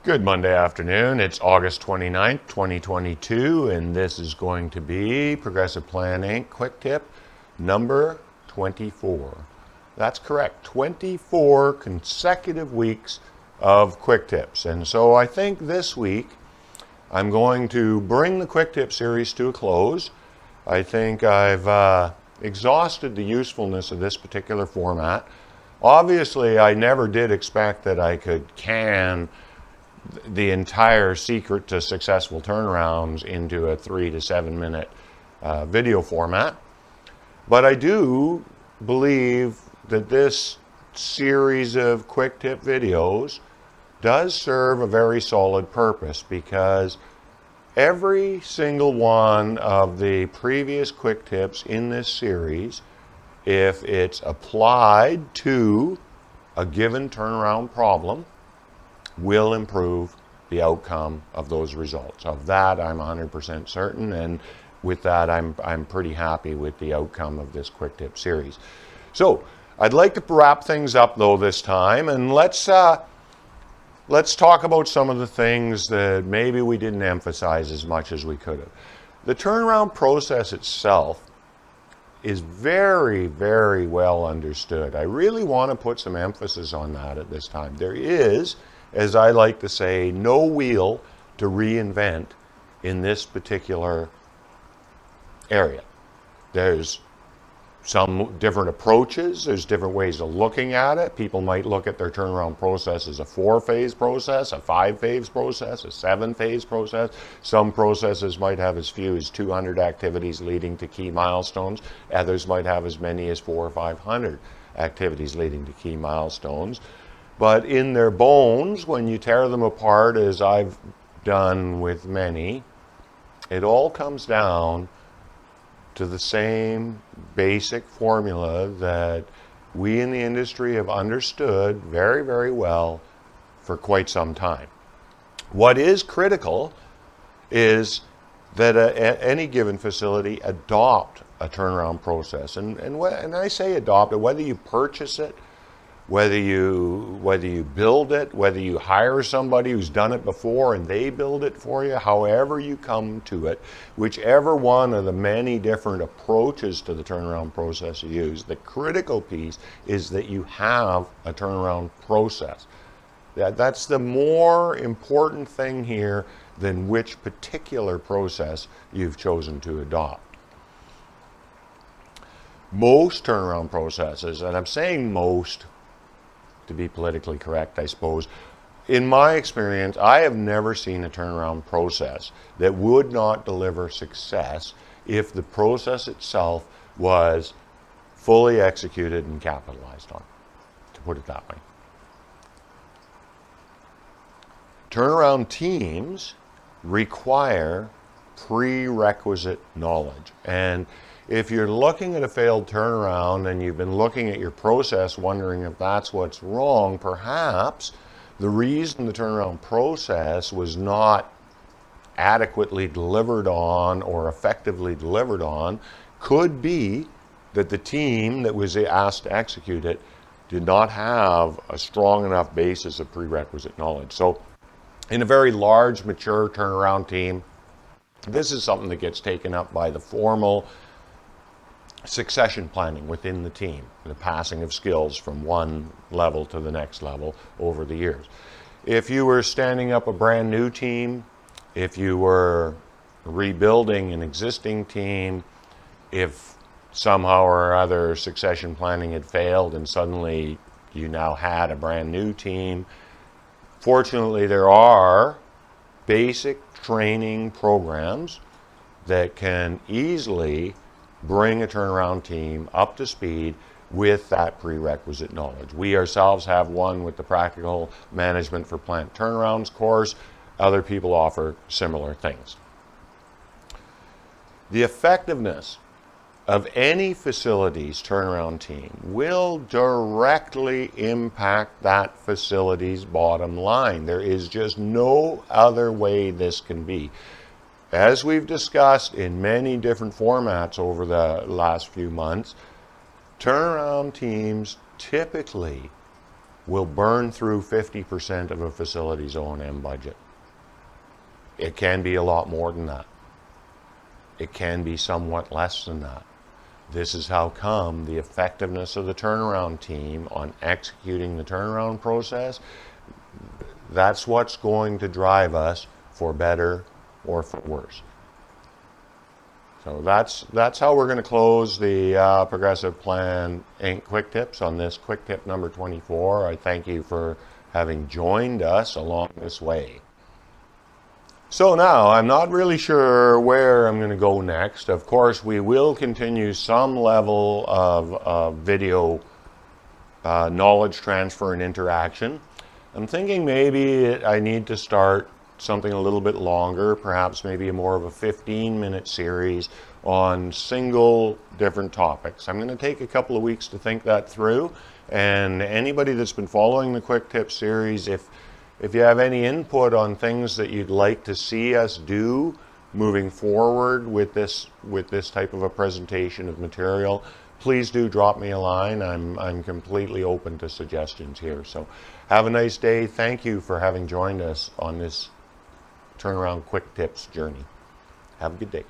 Good Monday afternoon. It's August 29th, 2022, and this is going to be Progressive Plan Inc. Quick Tip number 24. That's correct. 24 consecutive weeks of quick tips. And so I think this week I'm going to bring the Quick Tip series to a close. I think I've exhausted the usefulness of this particular format. Obviously, I never did expect that I could can the entire secret to successful turnarounds into a 3 to 7 minute video format. But I do believe that this series of quick tip videos does serve a very solid purpose, because every single one of the previous quick tips in this series, if it's applied to a given turnaround problem, will improve the outcome of those results. Of that, I'm 100% certain, and with that, I'm pretty happy with the outcome of this quick tip series. So I'd like to wrap things up though this time, and let's talk about some of the things that maybe we didn't emphasize as much as we could have. The turnaround process itself is very, very well understood. I really want to put some emphasis on that at this time. There is, as I like to say, no wheel to reinvent in this particular area. There's some different approaches, there's different ways of looking at it. People might look at their turnaround process as a 4-phase process, a 5-phase process, a 7-phase process. Some processes might have as few as 200 activities leading to key milestones. Others might have as many as 400 or 500 activities leading to key milestones. But in their bones, when you tear them apart, as I've done with many, it all comes down to the same basic formula that we in the industry have understood very, very well for quite some time. What is critical is that any given facility adopt a turnaround process. And I say adopt it, whether you purchase it, whether you build it, whether you hire somebody who's done it before and they build it for you, however you come to it, whichever one of the many different approaches to the turnaround process you use, the critical piece is that you have a turnaround process. That's the more important thing here than which particular process you've chosen to adopt. Most turnaround processes, and I'm saying most to be politically correct, I suppose, in my experience, I have never seen a turnaround process that would not deliver success if the process itself was fully executed and capitalized on, to put it that way. Turnaround teams require prerequisite knowledge. And if you're looking at a failed turnaround and you've been looking at your process wondering if that's what's wrong, perhaps the reason the turnaround process was not adequately delivered on or effectively delivered on could be that the team that was asked to execute it did not have a strong enough basis of prerequisite knowledge. So in a very large, mature turnaround team, this is something that gets taken up by the formal succession planning within the team, the passing of skills from one level to the next level over the years. If you were standing up a brand new team, if you were rebuilding an existing team, if somehow or other succession planning had failed and suddenly you now had a brand new team, fortunately there are basic training programs that can easily bring a turnaround team up to speed with that prerequisite knowledge. We ourselves have one with the Practical Management for Plant Turnarounds course. Other people offer similar things. The effectiveness of any facility's turnaround team will directly impact that facility's bottom line. There is just no other way this can be. As we've discussed in many different formats over the last few months, turnaround teams typically will burn through 50% of a facility's O&M budget. It can be a lot more than that. It can be somewhat less than that. This is how come the effectiveness of the turnaround team on executing the turnaround process, that's what's going to drive us for better or for worse. So that's how we're going to close the Progressive Plan Inc. Quick Tips on this Quick Tip number 24. I thank you for having joined us along this way. So now, I'm not really sure where I'm going to go next. Of course, we will continue some level of video knowledge transfer and interaction. I'm thinking maybe I need to start something a little bit longer, perhaps maybe more of a 15-minute series on single different topics. I'm going to take a couple of weeks to think that through, and anybody that's been following the Quick Tip series, if you have any input on things that you'd like to see us do moving forward with this type of a presentation of material, please do drop me a line. I'm completely open to suggestions here. So have a nice day. Thank you for having joined us on this Turnaround Quick Tips journey. Have a good day.